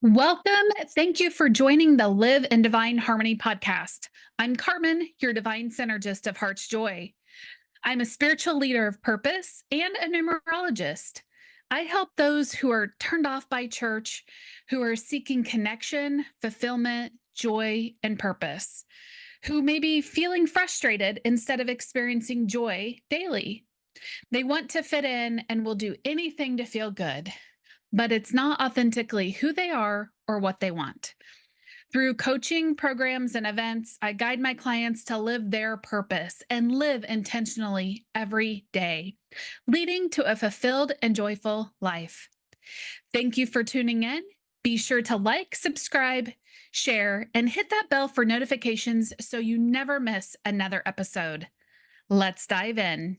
Welcome. Thank you for joining the Live in Divine Harmony podcast. I'm Karmen, your divine synergist of Heart's Joy. I'm a spiritual leader of purpose and a numerologist. I help those who are turned off by church, who are seeking connection, fulfillment, joy, and purpose, who may be feeling frustrated instead of experiencing joy daily. They want to fit in and will do anything to feel good, but it's not authentically who they are or what they want. Through coaching programs and events, I guide my clients to live their purpose and live intentionally every day, leading to a fulfilled and joyful life. Thank you for tuning in. Be sure to like, subscribe, share, and hit that bell for notifications so you never miss another episode. Let's dive in.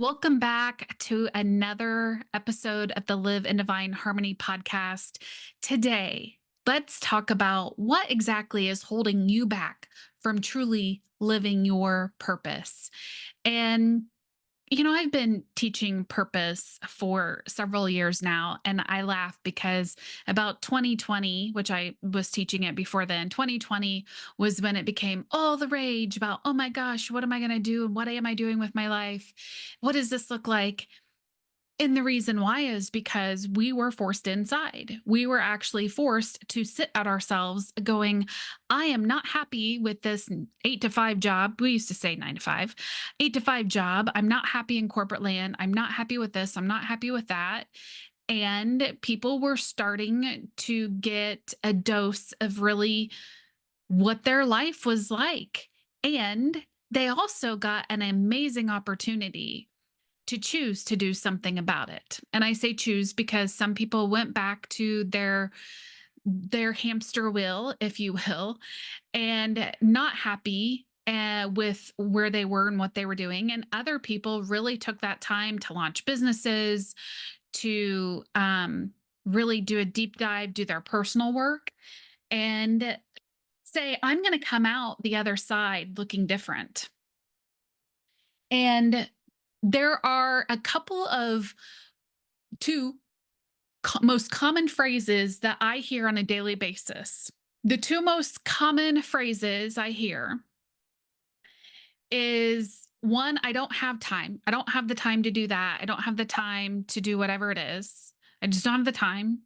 Welcome back to another episode of the Live in Divine Harmony podcast. Today, let's talk about what exactly is holding you back from truly living your purpose. And I've been teaching purpose for several years now, and I laugh because about 2020, which I was teaching it before then, 2020 was when it became all the rage about, oh my gosh, what am I going to do? What am I doing with my life? What does this look like? And the reason why is because we were forced inside. We were actually forced to sit at ourselves going, I am not happy with this 8 to 5 job. We used to say 9 to 5, 8 to 5 job. I'm not happy in corporate land. I'm not happy with this. I'm not happy with that. And people were starting to get a dose of really what their life was like. And they also got an amazing opportunity to choose to do something about it. And I say choose because some people went back to their hamster wheel, if you will, and not happy with where they were and what they were doing. And other people really took that time to launch businesses, to really do a deep dive, do their personal work, and say, I'm going to come out the other side looking different. And there are a couple of two most common phrases that I hear on a daily basis. The two most common phrases I hear is one, I don't have time. I don't have the time to do that. I don't have the time to do whatever it is. I just don't have the time.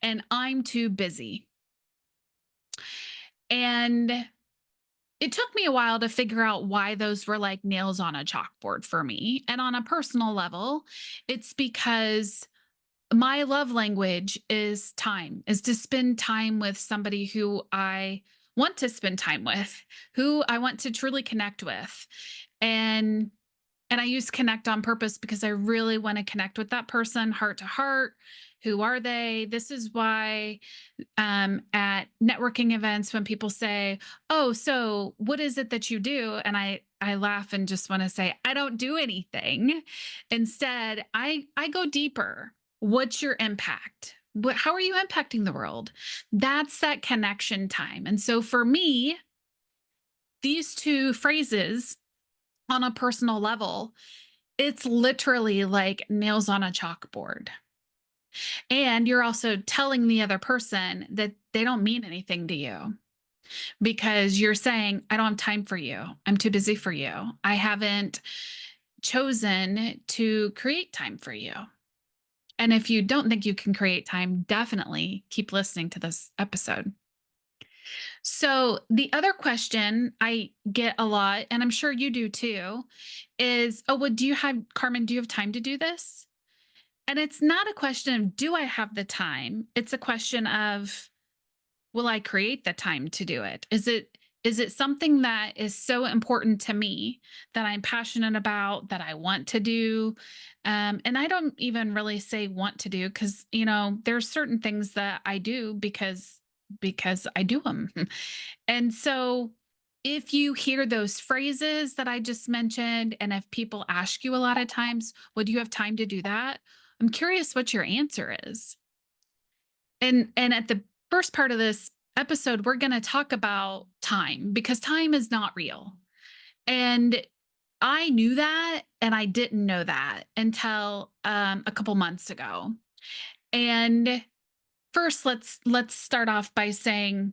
And I'm too busy. And it took me a while to figure out why those were like nails on a chalkboard for me. And on a personal level, it's because my love language is time, is to spend time with somebody who I want to spend time with, who I want to truly connect with. And and I use connect on purpose because I really want to connect with that person heart to heart. Who are they? This is why at networking events, when people say, "Oh, so what is it that you do?" and I laugh and just want to say, "I don't do anything." Instead, I go deeper. What's your impact? How are you impacting the world? That's that connection time. And so for me, these two phrases on a personal level, it's literally like nails on a chalkboard. And you're also telling the other person that they don't mean anything to you because you're saying, I don't have time for you. I'm too busy for you. I haven't chosen to create time for you. And if you don't think you can create time, definitely keep listening to this episode. So, the other question I get a lot, and I'm sure you do too, is, oh, well, Carmen, do you have time to do this? And it's not a question of, do I have the time? It's a question of, will I create the time to do it? Is it something that is so important to me that I'm passionate about, that I want to do? And I don't even really say want to do because there's certain things that I do because I do them. And so if you hear those phrases that I just mentioned, and if people ask you a lot of times, would you have time to do that? I'm curious what your answer is. And at the first part of this episode, we're going to talk about time because time is not real. And I knew that and I didn't know that until a couple months ago. And First, let's start off by saying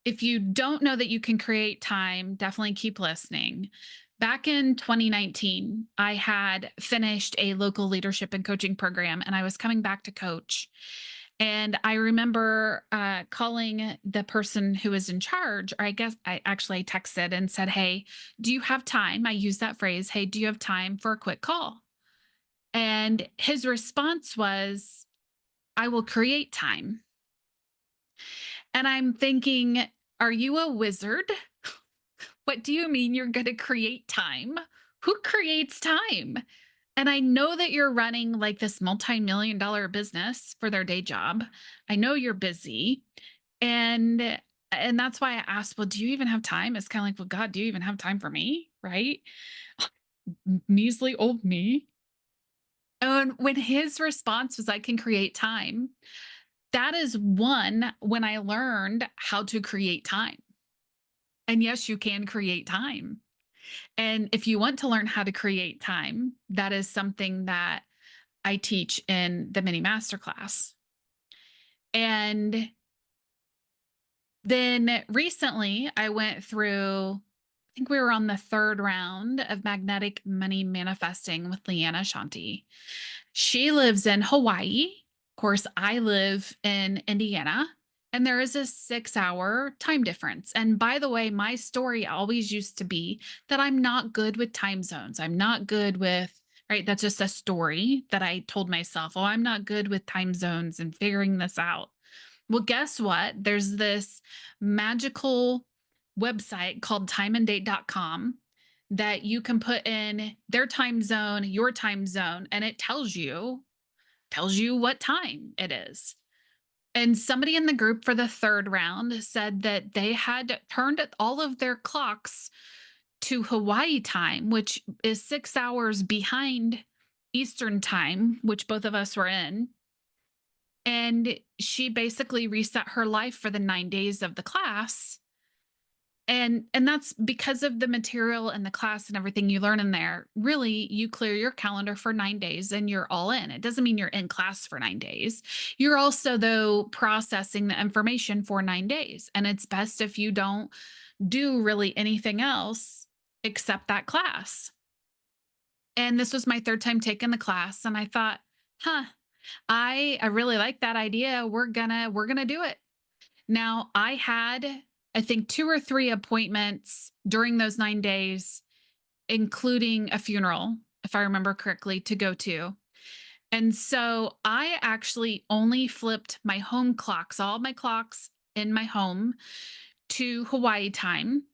if you don't know that you can create time, definitely keep listening. Back in 2019, I had finished a local leadership and coaching program and I was coming back to coach. And I remember calling the person who was in charge, or I guess I actually texted and said, "Hey, do you have time?" I used that phrase, "Hey, do you have time for a quick call?" And his response was, "I will create time." And I'm thinking, "Are you a wizard? What do you mean you're going to create time? Who creates time?" And I know that you're running like this multi-million dollar business for their day job. I know you're busy. And that's why I asked, "Well, do you even have time?" It's kind of like, "Well, God, do you even have time for me?" Right? Measly old me. And when his response was, "I can create time," that is one when I learned how to create time. And yes, you can create time. And if you want to learn how to create time, that is something that I teach in the mini masterclass. And then recently I went through, I think we were on the third round of magnetic money manifesting with Leanna Shanti. She lives in Hawaii. Of course, I live in Indiana, and there is a 6-hour time difference. And by the way, my story always used to be that I'm not good with time zones. I'm not good with, right? That's just a story that I told myself. Oh, I'm not good with time zones and figuring this out. Well, guess what? There's this magical website called timeanddate.com that you can put in their time zone, your time zone, and it tells you what time it is. And somebody in the group for the third round said that they had turned all of their clocks to Hawaii time, which is 6 hours behind Eastern time, which both of us were in. And she basically reset her life for the 9 days of the class. And that's because of the material and the class and everything you learn in there. Really, you clear your calendar for 9 days and you're all in. It doesn't mean you're in class for 9 days. You're also, though, processing the information for 9 days. And it's best if you don't do really anything else except that class. And this was my third time taking the class. And I thought, huh, I really like that idea. We're gonna do it. Now, I had, I think, 2 or 3 appointments during those 9 days, including a funeral, if I remember correctly, to go to. And so I actually only flipped my home clocks, all my clocks in my home, to Hawaii time.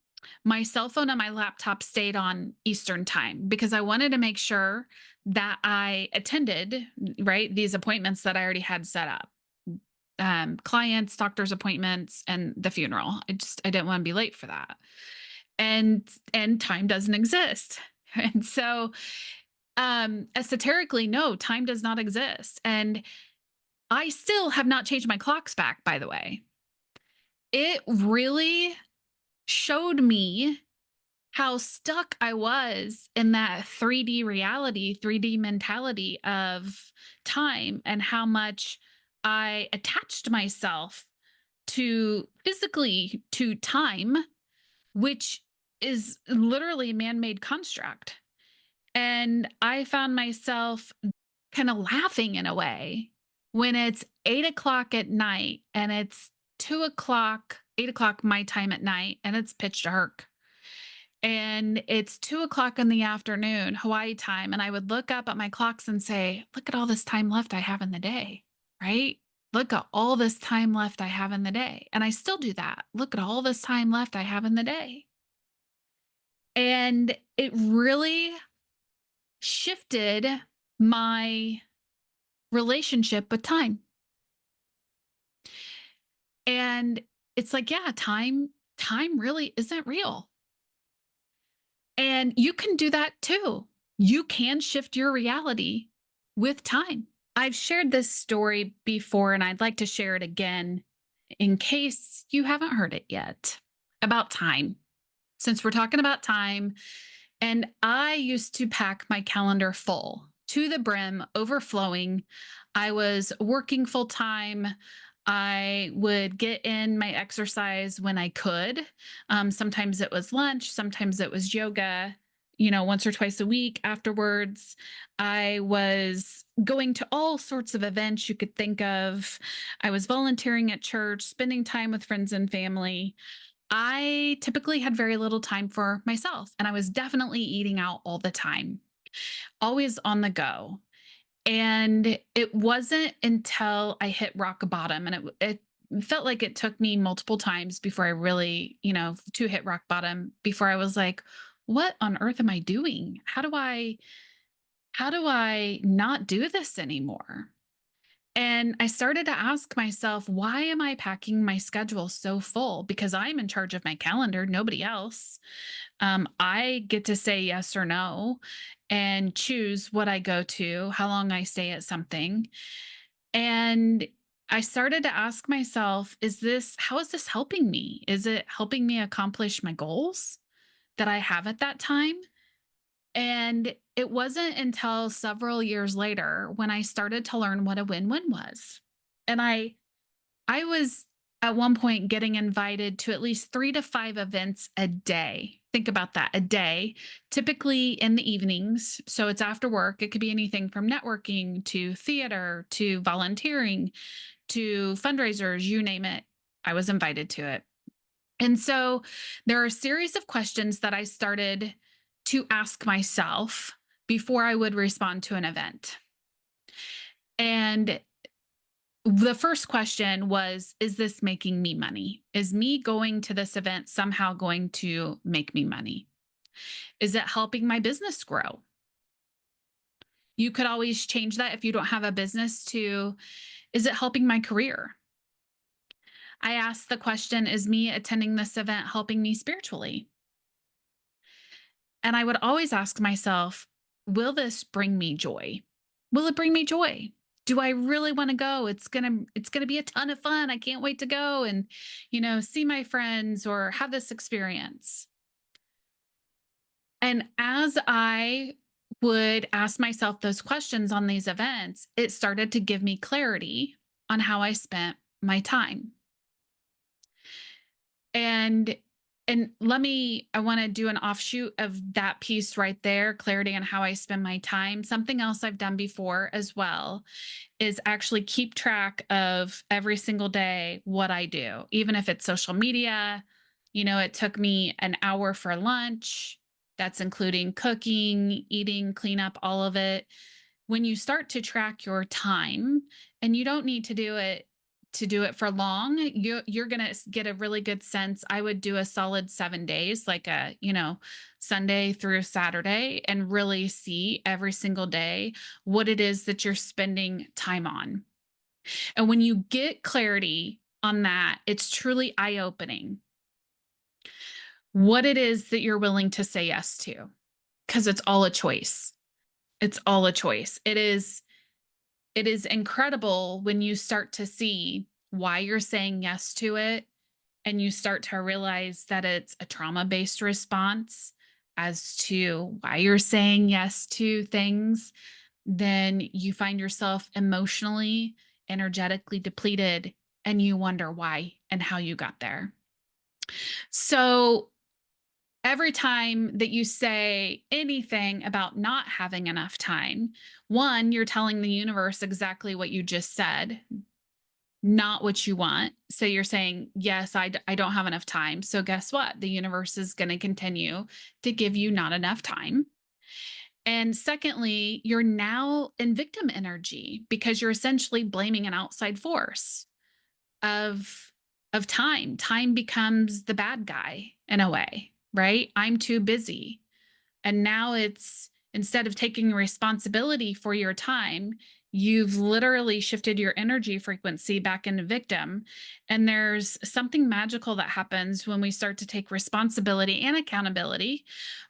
My cell phone and my laptop stayed on Eastern time because I wanted to make sure that I attended, right, these appointments that I already had set up, clients, doctor's appointments, and the funeral. I didn't want to be late for that. And time doesn't exist. And so esoterically, no, time does not exist. And I still have not changed my clocks back, by the way. It really showed me how stuck I was in that 3D reality, 3D mentality of time, and how much I attached myself to physically to time, which is literally a man-made construct. And I found myself kind of laughing in a way when it's 8 o'clock at night and it's 2 o'clock, 8 o'clock my time at night, and it's pitch dark. And it's 2 o'clock in the afternoon, Hawaii time. And I would look up at my clocks and say, "Look at all this time left I have in the day," right? Look at all this time left I have in the day. And I still do that. Look at all this time left I have in the day. And it really shifted my relationship with time. And it's like, yeah, time really isn't real. And you can do that too. You can shift your reality with time. I've shared this story before and I'd like to share it again in case you haven't heard it yet about time. Since we're talking about time, and I used to pack my calendar full to the brim, overflowing. I was working full time. I would get in my exercise when I could. Sometimes it was lunch, sometimes it was yoga, once or twice a week afterwards. I was going to all sorts of events you could think of. I was volunteering at church, spending time with friends and family. I typically had very little time for myself, and I was definitely eating out all the time, always on the go. And it wasn't until I hit rock bottom, and it felt like it took me multiple times before I really, to hit rock bottom before I was like, what on earth am I doing? How do I not do this anymore? And I started to ask myself, why am I packing my schedule so full? Because I'm in charge of my calendar, nobody else. I get to say yes or no and choose what I go to, how long I stay at something. And I started to ask myself, how is this helping me? Is it helping me accomplish my goals that I have at that time? And it wasn't until several years later when I started to learn what a win-win was. And I was at one point getting invited to at least 3 to 5 events a day. Think about that, a day, typically in the evenings. So it's after work. It could be anything from networking to theater to volunteering to fundraisers, you name it. I was invited to it. And so there are a series of questions that I started to ask myself before I would respond to an event. And the first question was, is this making me money? Is me going to this event somehow going to make me money? Is it helping my business grow? You could always change that if you don't have a business to, is it helping my career? I asked the question, is me attending this event helping me spiritually? And I would always ask myself, will this bring me joy? Will it bring me joy? Do I really want to go? It's going to be a ton of fun. I can't wait to go and, see my friends or have this experience. And as I would ask myself those questions on these events, it started to give me clarity on how I spent my time. And I want to do an offshoot of that piece right there, clarity on how I spend my time. Something else I've done before as well is actually keep track of every single day what I do, even if it's social media. It took me an hour for lunch. That's including cooking, eating, cleanup, all of it. When you start to track your time, and you don't need to do it for long, you're going to get a really good sense. I would do a solid 7 days, like Sunday through Saturday, and really see every single day what it is that you're spending time on. And when you get clarity on that, it's truly eye-opening what it is that you're willing to say yes to, because it's all a choice. It's all a choice. It is incredible when you start to see why you're saying yes to it, and you start to realize that it's a trauma-based response as to why you're saying yes to things. Then you find yourself emotionally, energetically depleted, and you wonder why and how you got there. So every time that you say anything about not having enough time, one, you're telling the universe exactly what you just said, not what you want. So you're saying, yes, I don't have enough time. So guess what? The universe is going to continue to give you not enough time. And secondly, you're now in victim energy because you're essentially blaming an outside force of time. Time becomes the bad guy in a way, right? I'm too busy. And now it's, instead of taking responsibility for your time, you've literally shifted your energy frequency back into victim. And there's something magical that happens when we start to take responsibility and accountability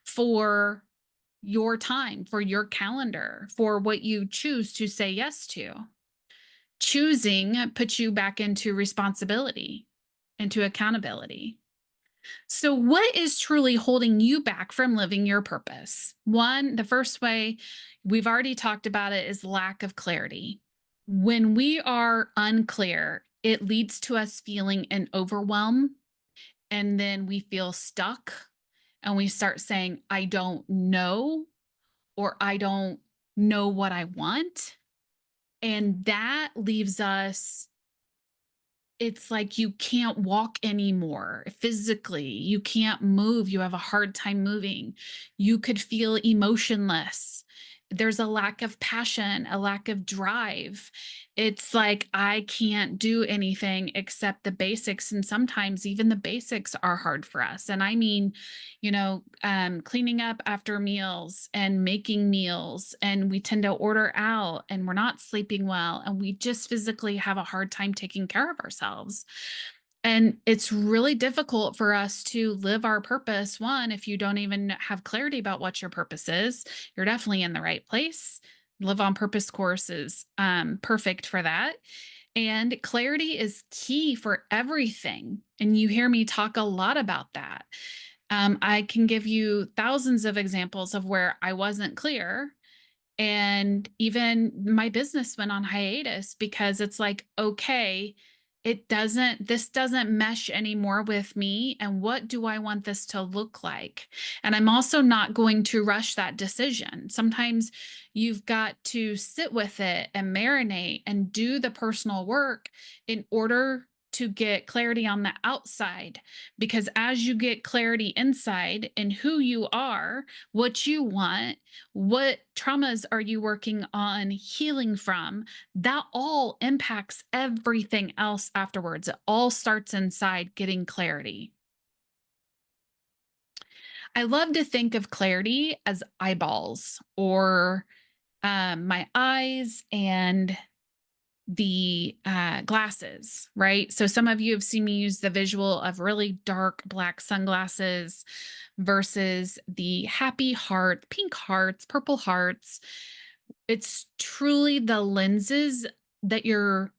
for your time, for your calendar, for what you choose to say yes to. Choosing puts you back into responsibility, into accountability. So, what is truly holding you back from living your purpose? One, the first way we've already talked about it is lack of clarity. When we are unclear, it leads to us feeling an overwhelm, and then we feel stuck and we start saying, I don't know, or I don't know what I want. And that leaves us, it's like you can't walk anymore physically. You can't move. You have a hard time moving. You could feel emotionless. There's a lack of passion, a lack of drive. It's like I can't do anything except the basics. And sometimes even the basics are hard for us. And I mean, cleaning up after meals and making meals. And we tend to order out and we're not sleeping well. And we just physically have a hard time taking care of ourselves. And it's really difficult for us to live our purpose. One, if you don't even have clarity about what your purpose is, you're definitely in the right place. Live on Purpose course is perfect for that. And clarity is key for everything. And you hear me talk a lot about that. I can give you thousands of examples of where I wasn't clear, and even my business went on hiatus because it's like, okay, this doesn't mesh anymore with me. And what do I want this to look like? And I'm also not going to rush that decision. Sometimes you've got to sit with it and marinate and do the personal work in order to get clarity on the outside. Because as you get clarity inside in who you are, what you want, what traumas are you working on healing from, that all impacts everything else afterwards. It all starts inside getting clarity. I love to think of clarity as eyeballs, or my eyes and the glasses, right? So some of you have seen me use the visual of really dark black sunglasses versus the happy heart, pink hearts, purple hearts. It's truly the lenses that you're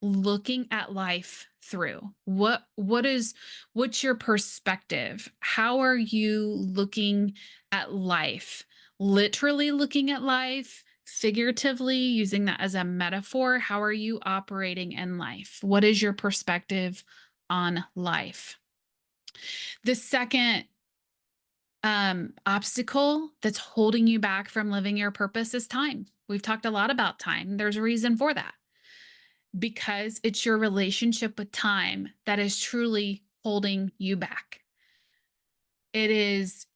looking at life through. What's your perspective? How are you looking at life? Literally looking at life, figuratively using that as a metaphor. How are you operating in life? What is your perspective on life? The second obstacle that's holding you back from living your purpose is time. We've talked a lot about time. There's a reason for that, because it's your relationship with time that is truly holding you back. It is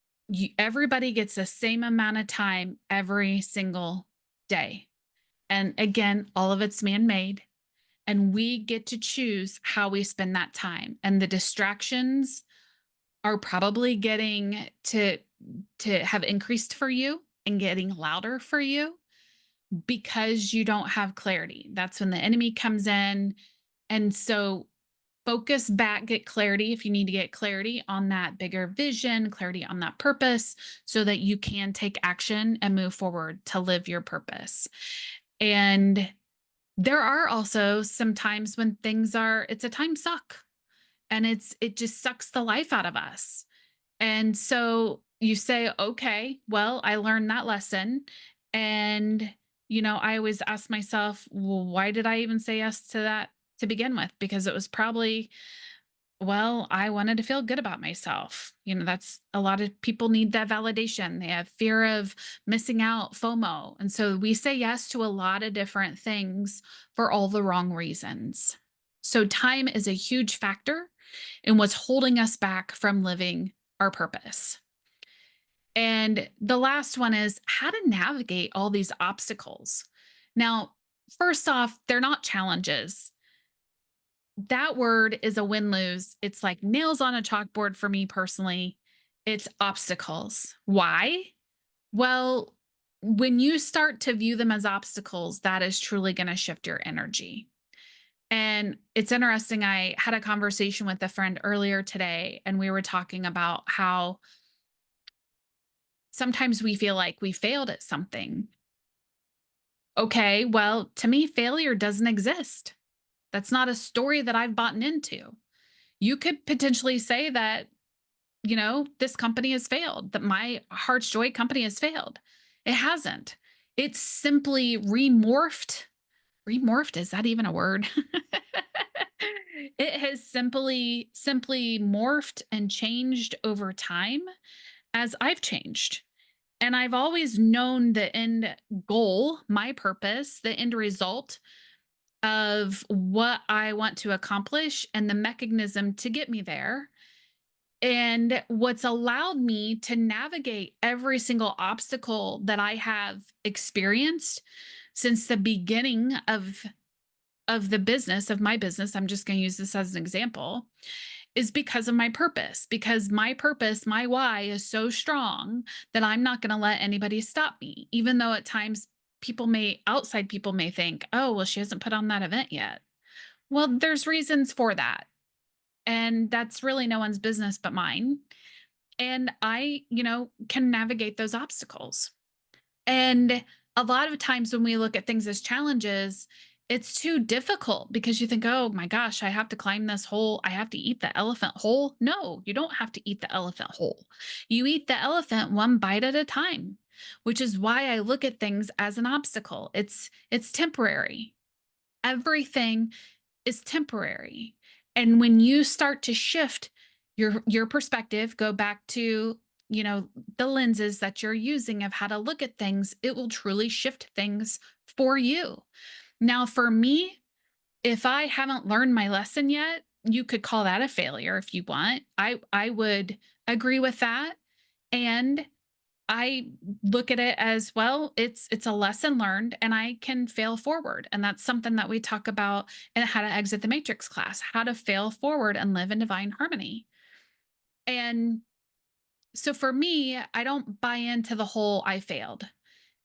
everybody gets the same amount of time every single day. And again, all of it's man-made, and we get to choose how we spend that time. And the distractions are probably getting to have increased for you and getting louder for you because you don't have clarity. That's when the enemy comes in. And so focus back, get clarity if you need to get clarity on that bigger vision, clarity on that purpose, so that you can take action and move forward to live your purpose. And there are also some times when it's a time suck, and it just sucks the life out of us. And so you say, okay, well, I learned that lesson. And, I always ask myself, well, why did I even say yes to that to begin with? Because it was probably, well, I wanted to feel good about myself. That's a lot of people need that validation. They have fear of missing out, FOMO. And so we say yes to a lot of different things for all the wrong reasons. So time is a huge factor in what's holding us back from living our purpose. And the last one is how to navigate all these obstacles. Now, first off, they're not challenges. That word is a win lose. It's like nails on a chalkboard for me personally. It's obstacles. Why? Well, when you start to view them as obstacles, that is truly going to shift your energy. And it's interesting. I had a conversation with a friend earlier today, and we were talking about how sometimes we feel like we failed at something. Okay, well, to me, failure doesn't exist. That's not a story that I've bought into. You could potentially say that, this company has failed, that my Heart's Joy company has failed. It hasn't. It's simply remorphed. Remorphed, is that even a word? It has simply morphed and changed over time as I've changed. And I've always known the end goal, my purpose, the end result of what I want to accomplish and the mechanism to get me there. And what's allowed me to navigate every single obstacle that I have experienced since the beginning of the business of my business, I'm just going to use this as an example, is because of my purpose. Because my purpose, my why is so strong that I'm not going to let anybody stop me, even though at times outside people may think, oh, well, she hasn't put on that event yet. Well, there's reasons for that. And that's really no one's business but mine. And I, can navigate those obstacles. And a lot of times when we look at things as challenges, it's too difficult because you think, oh my gosh, I have to climb this hole. I have to eat the elephant whole. No, you don't have to eat the elephant whole. You eat the elephant one bite at a time, which is why I look at things as an obstacle. It's temporary. Everything is temporary. And when you start to shift your perspective, go back to, the lenses that you're using of how to look at things, it will truly shift things for you. Now, for me, if I haven't learned my lesson yet, you could call that a failure if you want. I would agree with that. And I look at it as, well, it's a lesson learned and I can fail forward. And that's something that we talk about in how to exit the matrix class, how to fail forward and live in divine harmony. And so for me, I don't buy into the whole I failed.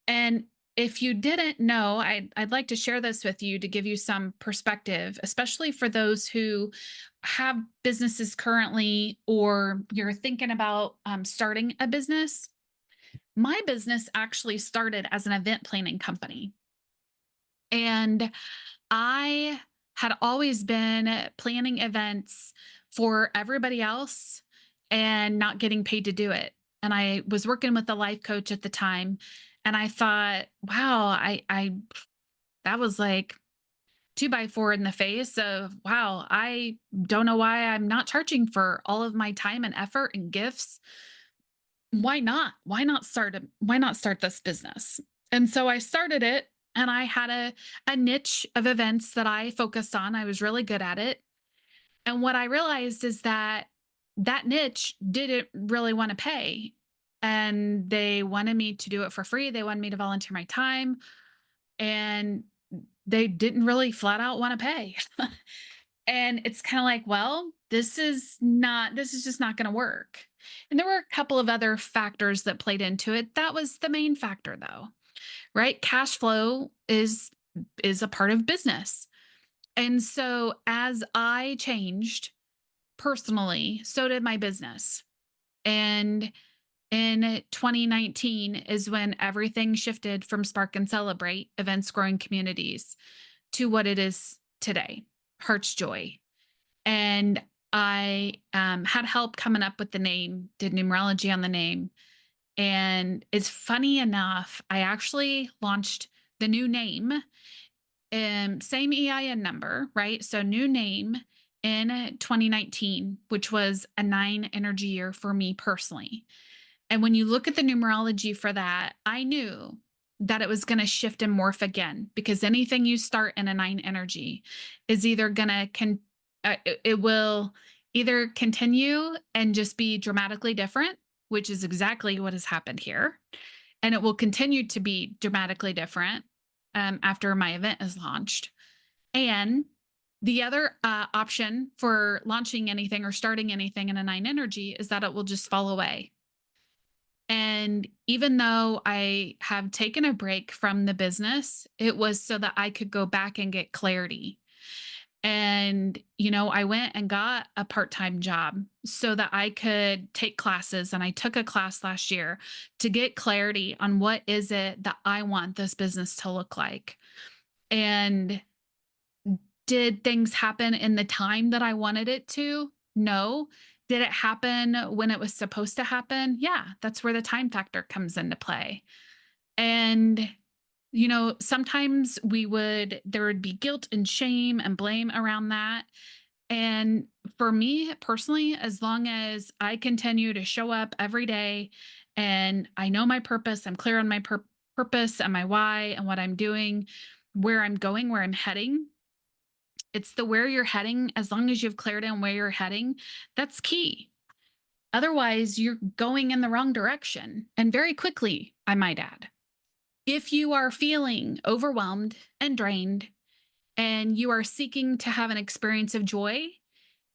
And if you didn't know, I'd like to share this with you to give you some perspective, especially for those who have businesses currently or you're thinking about starting a business. My business actually started as an event planning company. And I had always been planning events for everybody else and not getting paid to do it. And I was working with a life coach at the time. And I thought, wow, I that was like two by four in the face of, wow, I don't know why I'm not charging for all of my time and effort and gifts. Why not? Why not start this business? And so I started it and I had a niche of events that I focused on. I was really good at it. And what I realized is that that niche didn't really want to pay. And they wanted me to do it for free. They wanted me to volunteer my time. And they didn't really flat out want to pay. And it's kind of like, well, this is just not going to work. And there were a couple of other factors that played into it. That was the main factor though, right? Cash flow is a part of business. And so as I changed personally, so did my business. And in 2019 is when everything shifted from Spark and Celebrate events growing communities to what it is today, Heart's Joy. And I had help coming up with the name, did numerology on the name. And it's funny enough, I actually launched the new name, same EIN number, right? So new name in 2019, which was a 9 energy year for me personally. And when you look at the numerology for that, I knew that it was going to shift and morph again because anything you start in a 9 energy is either going to it will either continue and just be dramatically different, which is exactly what has happened here, and it will continue to be dramatically different after my event is launched. And the other option for launching anything or starting anything in a 9 energy is that it will just fall away. And even though I have taken a break from the business, it was so that I could go back and get clarity. And, I went and got a part time job so that I could take classes. And I took a class last year to get clarity on what is it that I want this business to look like. And did things happen in the time that I wanted it to? No. Did it happen when it was supposed to happen? Yeah, that's where the time factor comes into play. And, sometimes there would be guilt and shame and blame around that. And for me personally, as long as I continue to show up every day and I know my purpose, I'm clear on my purpose and my why and what I'm doing, where I'm going, where I'm heading. It's the where you're heading, as long as you have clarity on where you're heading, that's key. Otherwise, you're going in the wrong direction and very quickly, I might add. If you are feeling overwhelmed and drained and you are seeking to have an experience of joy,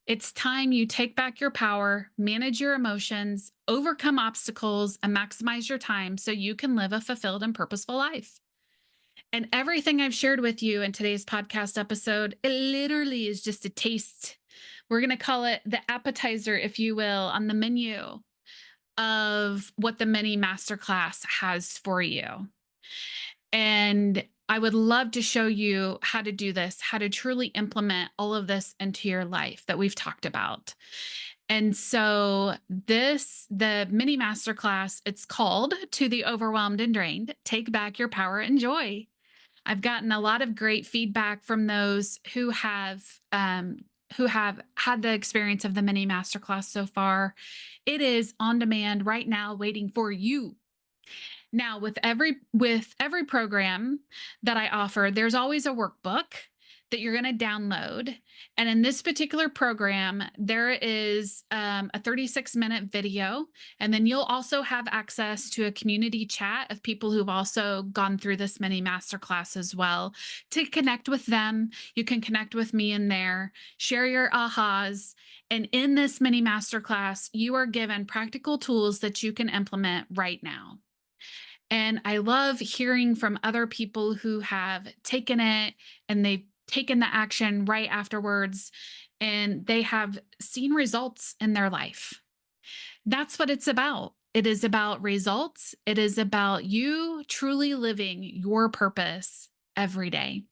it's time you take back your power, manage your emotions, overcome obstacles, and maximize your time so you can live a fulfilled and purposeful life. And everything I've shared with you in today's podcast episode, it literally is just a taste. We're going to call it the appetizer, if you will, on the menu of what the mini masterclass has for you. And I would love to show you how to do this, how to truly implement all of this into your life that we've talked about. And so the mini masterclass, it's called To the Overwhelmed and Drained, Take Back Your Power and Joy. I've gotten a lot of great feedback from those who have had the experience of the mini masterclass so far. It is on demand right now, waiting for you. Now, with every program that I offer, there's always a workbook that you're going to download. And in this particular program, there is a 36-minute video. And then you'll also have access to a community chat of people who've also gone through this mini masterclass as well. To connect with them, you can connect with me in there, share your ahas. And in this mini masterclass, you are given practical tools that you can implement right now. And I love hearing from other people who have taken it and they've taken the action right afterwards and they have seen results in their life. That's what it's about. It is about results. It is about you truly living your purpose every day.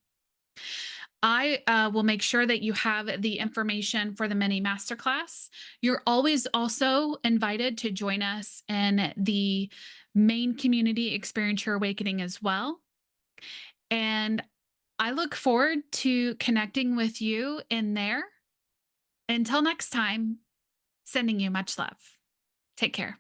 I will make sure that you have the information for the mini masterclass. You're always also invited to join us in the main community Experience Your Awakening as well. And I look forward to connecting with you in there. Until next time, sending you much love. Take care.